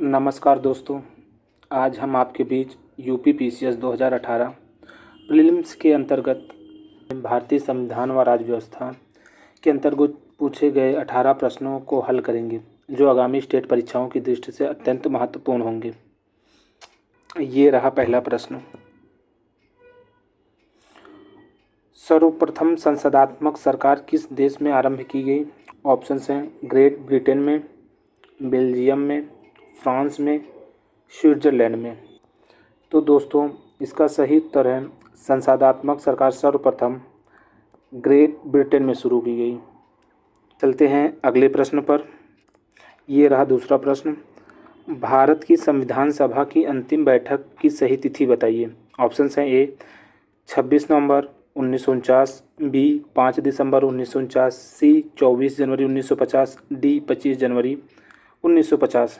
नमस्कार दोस्तों। आज हम आपके बीच यूपी पीसीएस 2018 प्रीलिम्स के अंतर्गत भारतीय संविधान व राज्य व्यवस्था के अंतर्गत पूछे गए 18 प्रश्नों को हल करेंगे, जो आगामी स्टेट परीक्षाओं की दृष्टि से अत्यंत महत्वपूर्ण होंगे। ये रहा पहला प्रश्न। सर्वप्रथम संसदात्मक सरकार किस देश में आरंभ की गई? ऑप्शंस हैं ग्रेट ब्रिटेन में, बेल्जियम में, फ्रांस में, स्विट्जरलैंड में। तो दोस्तों इसका सही उत्तर है संसदात्मक सरकार सर्वप्रथम ग्रेट ब्रिटेन में शुरू की गई। चलते हैं अगले प्रश्न पर। ये रहा दूसरा प्रश्न। भारत की संविधान सभा की अंतिम बैठक की सही तिथि बताइए। ऑप्शंस हैं ए 26 नवंबर 1949, बी 5 दिसंबर 1949, सी 24 जनवरी 1950, डी 25 जनवरी 1950।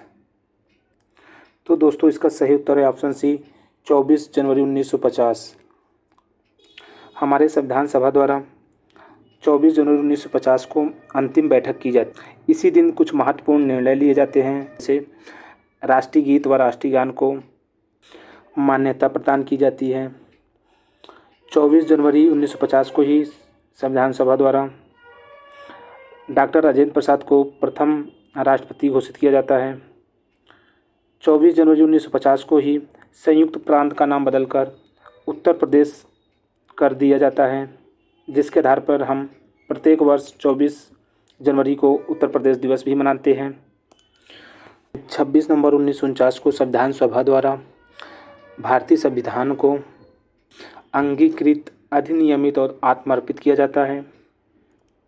तो दोस्तों इसका सही उत्तर है ऑप्शन सी 24 जनवरी 1950। हमारे संविधान सभा द्वारा 24 जनवरी 1950 को अंतिम बैठक की जाती है। इसी दिन कुछ महत्वपूर्ण निर्णय लिए जाते हैं, जैसे राष्ट्रीय गीत व राष्ट्रीय गान को मान्यता प्रदान की जाती है। 24 जनवरी 1950 को ही संविधान सभा द्वारा डॉक्टर राजेंद्र प्रसाद को प्रथम राष्ट्रपति घोषित किया जाता है। 24 जनवरी 1950 को ही संयुक्त प्रांत का नाम बदलकर उत्तर प्रदेश कर दिया जाता है, जिसके आधार पर हम प्रत्येक वर्ष 24 जनवरी को उत्तर प्रदेश दिवस भी मनाते हैं। 26 नवंबर 1949 को संविधान सभा द्वारा भारतीय संविधान को अंगीकृत, अधिनियमित और आत्मर्पित किया जाता है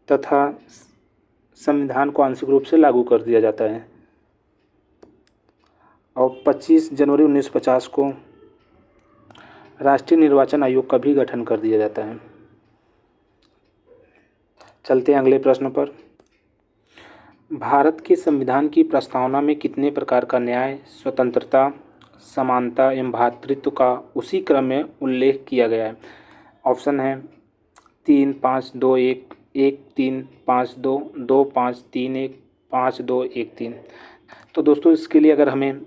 तथा संविधान को आंशिक रूप से लागू कर दिया जाता है। और 25 जनवरी 1950 को राष्ट्रीय निर्वाचन आयोग का भी गठन कर दिया जाता है। चलते हैं अगले प्रश्न पर। भारत के संविधान की प्रस्तावना में कितने प्रकार का न्याय, स्वतंत्रता, समानता एवं भ्रातृत्व का उसी क्रम में उल्लेख किया गया है? ऑप्शन है 3, 5, 2, 1, 1, 3, 5, 2, 2, 5, 3, 1, 5, 2, 1, 3। तो दोस्तों इसके लिए अगर हमें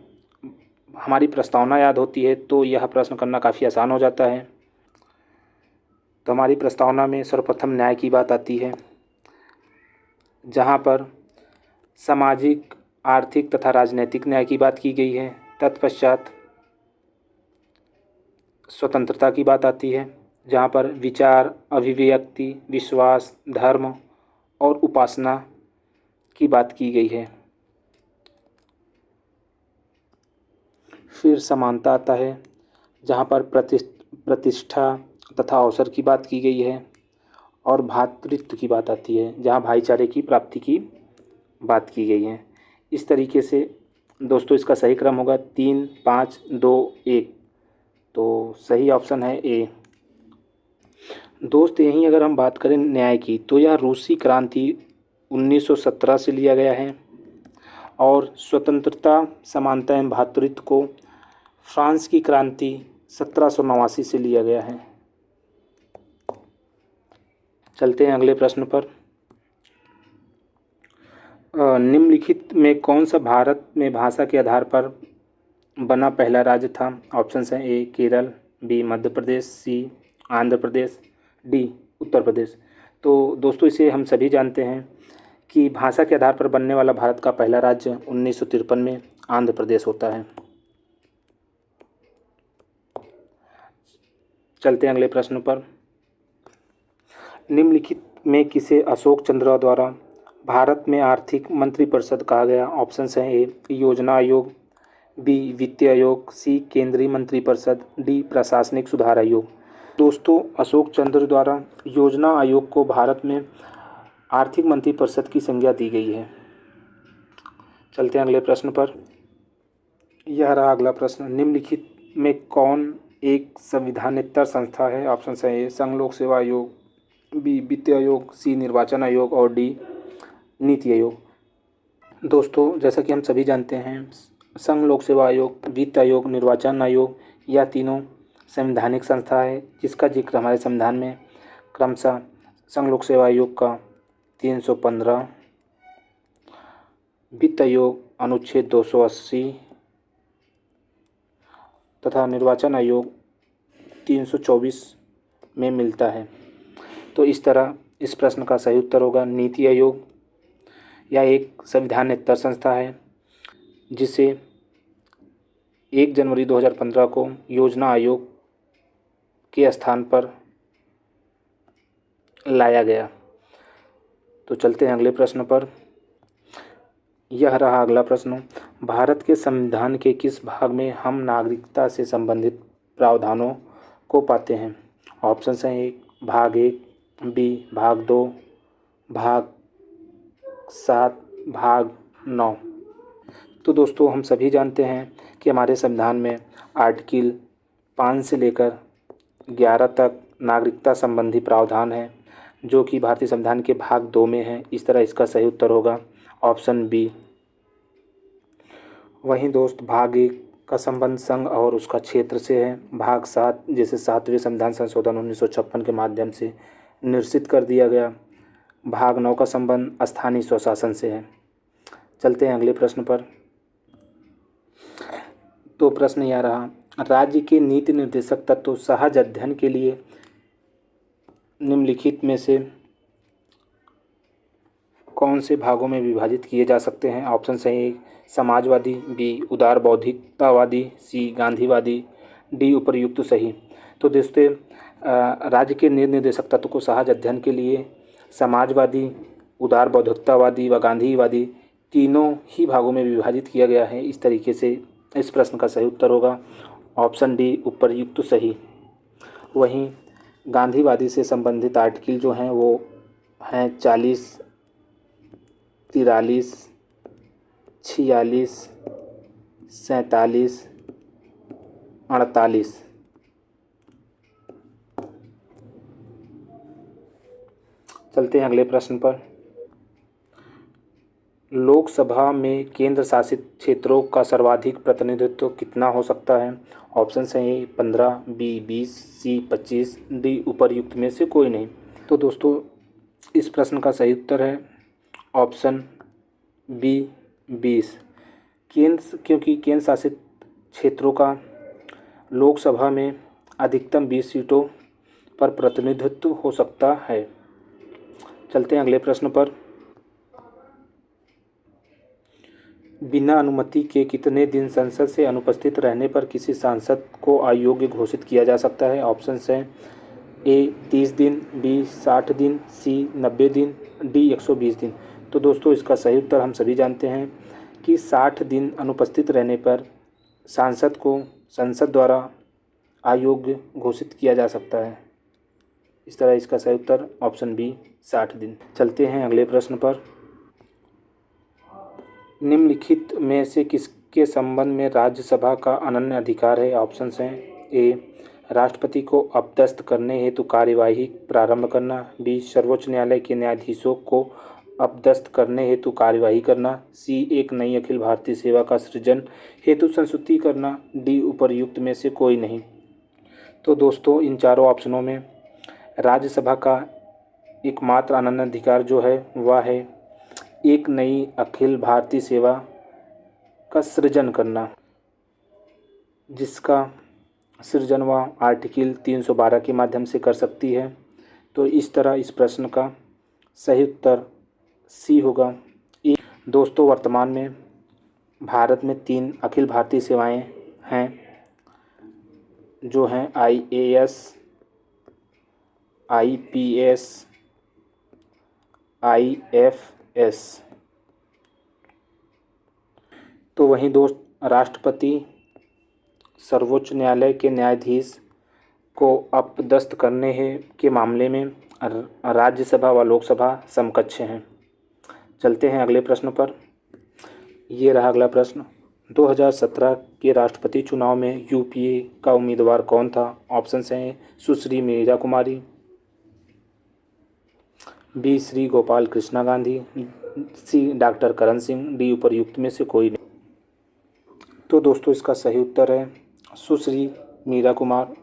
हमारी प्रस्तावना याद होती है तो यह प्रश्न करना काफ़ी आसान हो जाता है। तो हमारी प्रस्तावना में सर्वप्रथम न्याय की बात आती है, जहाँ पर सामाजिक, आर्थिक तथा राजनीतिक न्याय की बात की गई है। तत्पश्चात स्वतंत्रता की बात आती है, जहाँ पर विचार, अभिव्यक्ति, विश्वास, धर्म और उपासना की बात की गई है। फिर समानता आता है, जहाँ पर प्रतिष्ठा तथा अवसर की बात की गई है। और भ्रातृत्व की बात आती है, जहाँ भाईचारे की प्राप्ति की बात की गई है। इस तरीके से दोस्तों इसका सही क्रम होगा 3, 5, 2, 1। तो सही ऑप्शन है ए। दोस्त यहीं अगर हम बात करें न्याय की, तो यह रूसी क्रांति 1917 से लिया गया है और स्वतंत्रता, समानता एवं भ्रातृत्व को फ्रांस की क्रांति 1789 से लिया गया है। चलते हैं अगले प्रश्न पर। निम्नलिखित में कौन सा भारत में भाषा के आधार पर बना पहला राज्य था? ऑप्शंस हैं ए केरल, बी मध्य प्रदेश, सी आंध्र प्रदेश, डी उत्तर प्रदेश। तो दोस्तों इसे हम सभी जानते हैं कि भाषा के आधार पर बनने वाला भारत का पहला राज्य 1953 में आंध्र प्रदेश होता है। चलते हैं अगले प्रश्न पर। निम्नलिखित में किसे अशोक चंद्र द्वारा भारत में आर्थिक मंत्रिपरिषद कहा गया? ऑप्शंस हैं ए योजना आयोग, बी वित्तीय आयोग, सी केंद्रीय मंत्रिपरिषद, डी प्रशासनिक सुधार आयोग। दोस्तों अशोक चंद्र द्वारा योजना आयोग को भारत में आर्थिक मंत्रिपरिषद की संज्ञा दी गई है। चलते हैं अगले प्रश्न पर। यह रहा अगला प्रश्न। निम्नलिखित में कौन एक संविधानेतर संस्था है? ऑप्शन है ए संघ लोक सेवा आयोग, बी वित्तीय आयोग, सी निर्वाचन आयोग और डी नीति आयोग। दोस्तों जैसा कि हम सभी जानते हैं संघ लोक सेवा आयोग, वित्त आयोग, निर्वाचन आयोग यह तीनों संवैधानिक संस्था है, जिसका जिक्र हमारे संविधान में क्रमशः संघ लोक सेवा आयोग का 315, वित्त आयोग अनुच्छेद 280 तथा निर्वाचन आयोग 324 में मिलता है। तो इस तरह इस प्रश्न का सही उत्तर होगा नीति आयोग। यह एक संविधानेतर संस्था है जिसे 1 जनवरी 2015 को योजना आयोग के स्थान पर लाया गया। तो चलते हैं अगले प्रश्न पर। यह रहा अगला प्रश्न, भारत के संविधान के किस भाग में हम नागरिकता से संबंधित प्रावधानों को पाते हैं? ऑप्शन हैं ए भाग 1, बी भाग 2, भाग 7, भाग 9। तो दोस्तों हम सभी जानते हैं कि हमारे संविधान में आर्टिकल 5 से लेकर 11 तक नागरिकता संबंधी प्रावधान है जो कि भारतीय संविधान के भाग 2 में है। इस तरह इसका सही उत्तर होगा ऑप्शन बी। वहीं दोस्त भाग 1 का संबंध संघ और उसका क्षेत्र से है। भाग 7 जैसे 7वें संविधान संशोधन 1956 के माध्यम से निश्चित कर दिया गया। भाग 9 का संबंध स्थानीय स्वशासन से है। चलते हैं अगले प्रश्न पर। तो प्रश्न यह रहा, राज्य के नीति निर्देशक तत्व सहज अध्ययन के लिए निम्नलिखित में से कौन से भागों में विभाजित किए जा सकते हैं? ऑप्शन है समाजवादी, बी उदार बौद्धिकतावादी, सी गांधीवादी, डी उपर्युक्त सही। तो दोस्तों राज्य के नीति निर्देशक तत्व को सहज अध्ययन के लिए समाजवादी, उदार बौद्धिकतावादी व गांधीवादी तीनों ही भागों में विभाजित किया गया है। इस तरीके से इस प्रश्न का सही उत्तर होगा ऑप्शन डी उपर्युक्त सही। वहीं गांधीवादी से संबंधित आर्टिकल जो हैं वो हैं 40, 43, 46, 47, 48। चलते हैं अगले प्रश्न पर। लोकसभा में केंद्र शासित क्षेत्रों का सर्वाधिक प्रतिनिधित्व कितना हो सकता है? ऑप्शन हैं ए 15, बी 20, सी 25, डी उपर्युक्त में से कोई नहीं। तो दोस्तों इस प्रश्न का सही उत्तर है ऑप्शन बी 20। क्योंकि केंद्र शासित क्षेत्रों का लोकसभा में अधिकतम 20 सीटों पर प्रतिनिधित्व हो सकता है। चलते हैं अगले प्रश्न पर। बिना अनुमति के कितने दिन संसद से अनुपस्थित रहने पर किसी सांसद को अयोग्य घोषित किया जा सकता है? ऑप्शन हैं ए 30 दिन, बी 60 दिन, सी 90 दिन, डी 120 दिन। तो दोस्तों इसका सही उत्तर हम सभी जानते हैं कि 60 दिन अनुपस्थित रहने पर सांसद को संसद द्वारा अयोग्य घोषित किया जा सकता है। इस तरह इसका सही उत्तर ऑप्शन बी 60 दिन। चलते हैं अगले प्रश्न पर। निम्नलिखित में से किसके संबंध में राज्यसभा का अनन्य अधिकार है? ऑप्शन हैं ए राष्ट्रपति को अपदस्थ करने हेतु कार्यवाही प्रारंभ करना, बी सर्वोच्च न्यायालय के न्यायाधीशों को अपदस्थ करने हेतु कार्यवाही करना, सी एक नई अखिल भारतीय सेवा का सृजन हेतु संस्तुति करना, डी उपर्युक्त में से कोई नहीं। तो दोस्तों इन चारों ऑप्शनों में राज्यसभा का एकमात्र अनन्य अधिकार जो है वह है एक नई अखिल भारतीय सेवा का सृजन करना, जिसका सृजन वह आर्टिकल 312 के माध्यम से कर सकती है। तो इस तरह इस प्रश्न का सही उत्तर सी होगा। दोस्तों वर्तमान में भारत में 3 अखिल भारतीय सेवाएं हैं जो हैं IAS, IPS, IFS। तो वहीं दोस्त राष्ट्रपति सर्वोच्च न्यायालय के न्यायाधीश को अपदस्थ करने के मामले में राज्यसभा व लोकसभा समकक्ष हैं। चलते हैं अगले प्रश्न पर। ये रहा अगला प्रश्न। 2017 के राष्ट्रपति चुनाव में UPA का उम्मीदवार कौन था? ऑप्शन हैं सुश्री मीरा कुमारी, बी श्री गोपाल कृष्णा गांधी, सी डॉक्टर करण सिंह, डी उपर्युक्त में से कोई नहीं। तो दोस्तों इसका सही उत्तर है सुश्री मीरा कुमार।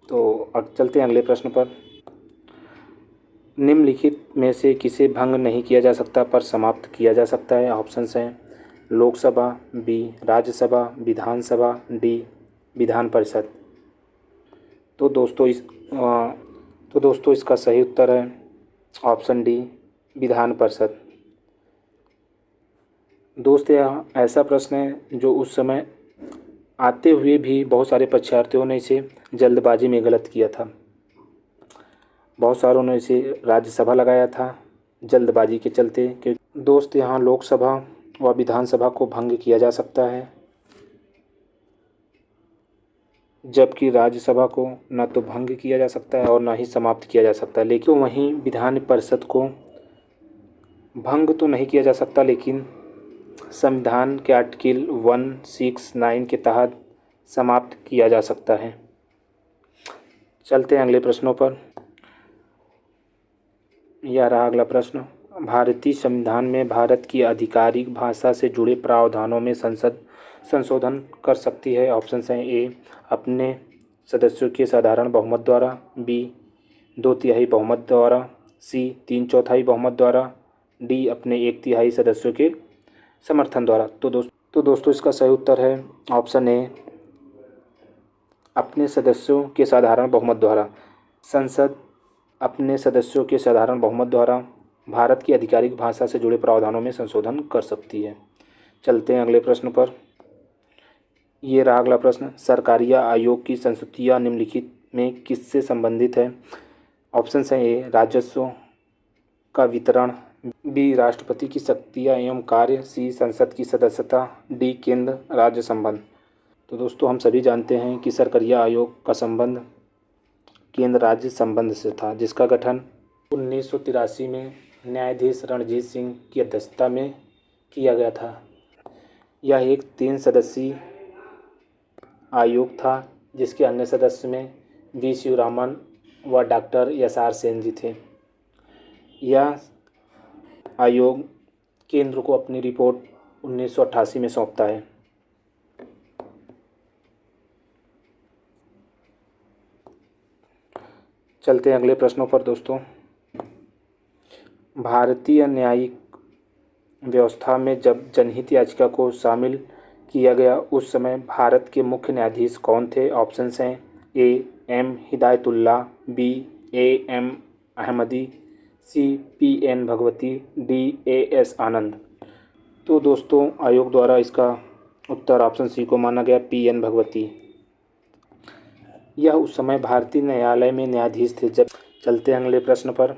तो अब चलते हैं अगले प्रश्न पर। निम्नलिखित में से किसे भंग नहीं किया जा सकता पर समाप्त किया जा सकता है? ऑप्शंस हैं लोकसभा, बी राज्यसभा, विधानसभा, डी विधान परिषद। तो दोस्तों इसका सही उत्तर है ऑप्शन डी विधान परिषद। दोस्त यह ऐसा प्रश्न है जो उस समय आते हुए भी बहुत सारे परीक्षार्थियों ने इसे जल्दबाजी में गलत किया था। बहुत सारों ने इसे राज्यसभा लगाया था जल्दबाजी के चलते, क्योंकि दोस्त यहाँ लोकसभा व विधानसभा को भंग किया जा सकता है, जबकि राज्यसभा को न तो भंग किया जा सकता है और न ही समाप्त किया जा सकता है। लेकिन वहीं विधान परिषद को भंग तो नहीं किया जा सकता, लेकिन संविधान के आर्टिकल 169 के तहत समाप्त किया जा सकता है। चलते हैं अगले प्रश्नों पर। यह रहा अगला प्रश्न। भारतीय संविधान में भारत की आधिकारिक भाषा से जुड़े प्रावधानों में संसद संशोधन कर सकती है। ऑप्शन हैं ए अपने सदस्यों के साधारण बहुमत द्वारा, बी 2/3 बहुमत द्वारा, सी 3/4 बहुमत द्वारा, डी अपने 1/3 सदस्यों के समर्थन द्वारा। तो दोस्तों इसका सही उत्तर है ऑप्शन ए अपने सदस्यों के साधारण बहुमत द्वारा। संसद अपने सदस्यों के साधारण बहुमत द्वारा भारत की आधिकारिक भाषा से जुड़े प्रावधानों में संशोधन कर सकती है। चलते हैं अगले प्रश्न पर। ये रहा अगला प्रश्न। सरकारिया आयोग की संस्तुतियाँ निम्नलिखित में किससे संबंधित है। ऑप्शन हैं ए राजस्व का वितरण, बी राष्ट्रपति की शक्तियाँ एवं कार्य, सी संसद की सदस्यता, डी केंद्र राज्य संबंध। तो दोस्तों हम सभी जानते हैं कि सरकारिया आयोग का संबंध केंद्र राज्य संबंध से था, जिसका गठन 1983 में न्यायाधीश रणजीत सिंह की अध्यक्षता में किया गया था। यह एक 3 सदस्यीय आयोग था, जिसके अन्य सदस्य में वी शिवरामन व डॉक्टर एस.आर. सेन जी थे। यह आयोग केंद्र को अपनी रिपोर्ट 1988 में सौंपता है। चलते हैं अगले प्रश्नों पर दोस्तों। भारतीय न्यायिक व्यवस्था में जब जनहित याचिका को शामिल किया गया उस समय भारत के मुख्य न्यायाधीश कौन थे। ऑप्शंस हैं A M Hidayatullah, B A M Ahmadi, C P N Bhagwati, D A S Anand. तो दोस्तों आयोग द्वारा इसका उत्तर ऑप्शन सी को माना गया, पी एन भगवती। यह उस समय भारतीय न्यायालय में न्यायाधीश थे जब। चलते हैं अगले प्रश्न पर।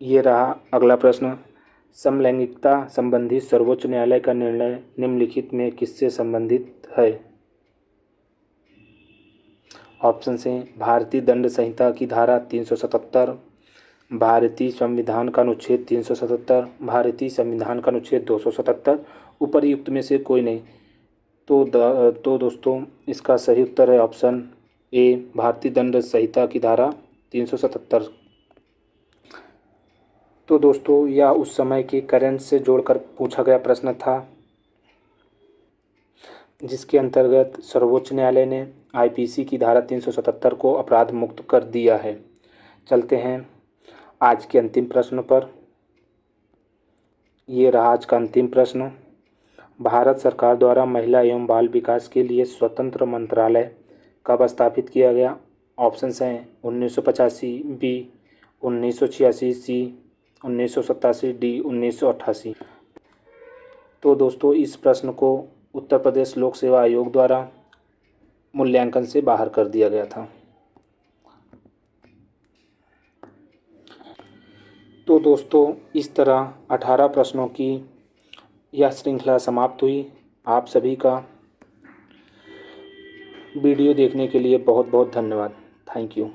ये रहा अगला प्रश्न। समलैंगिकता संबंधी सर्वोच्च न्यायालय का निर्णय निम्नलिखित में किससे संबंधित है। ऑप्शन हैं भारतीय दंड संहिता की धारा 377, भारतीय संविधान का अनुच्छेद 377, भारतीय संविधान का अनुच्छेद 277, उपर्युक्त में से कोई नहीं। तो दोस्तों इसका सही उत्तर है ऑप्शन ए भारतीय दंड संहिता की धारा 377। तो दोस्तों यह उस समय के करंट से जोड़कर पूछा गया प्रश्न था, जिसके अंतर्गत सर्वोच्च न्यायालय ने आईपीसी की धारा 377 को अपराध मुक्त कर दिया है। चलते हैं आज के अंतिम प्रश्न पर। ये रहा आज का अंतिम प्रश्न। भारत सरकार द्वारा महिला एवं बाल विकास के लिए स्वतंत्र मंत्रालय कब स्थापित किया गया। ऑप्शन हैं 1985, बी 1986, सी 1987, डी 1988। तो दोस्तों इस प्रश्न को उत्तर प्रदेश लोक सेवा आयोग द्वारा मूल्यांकन से बाहर कर दिया गया था। तो दोस्तों इस तरह 18 प्रश्नों की यह श्रृंखला समाप्त हुई। आप सभी का वीडियो देखने के लिए बहुत बहुत धन्यवाद। Thank you.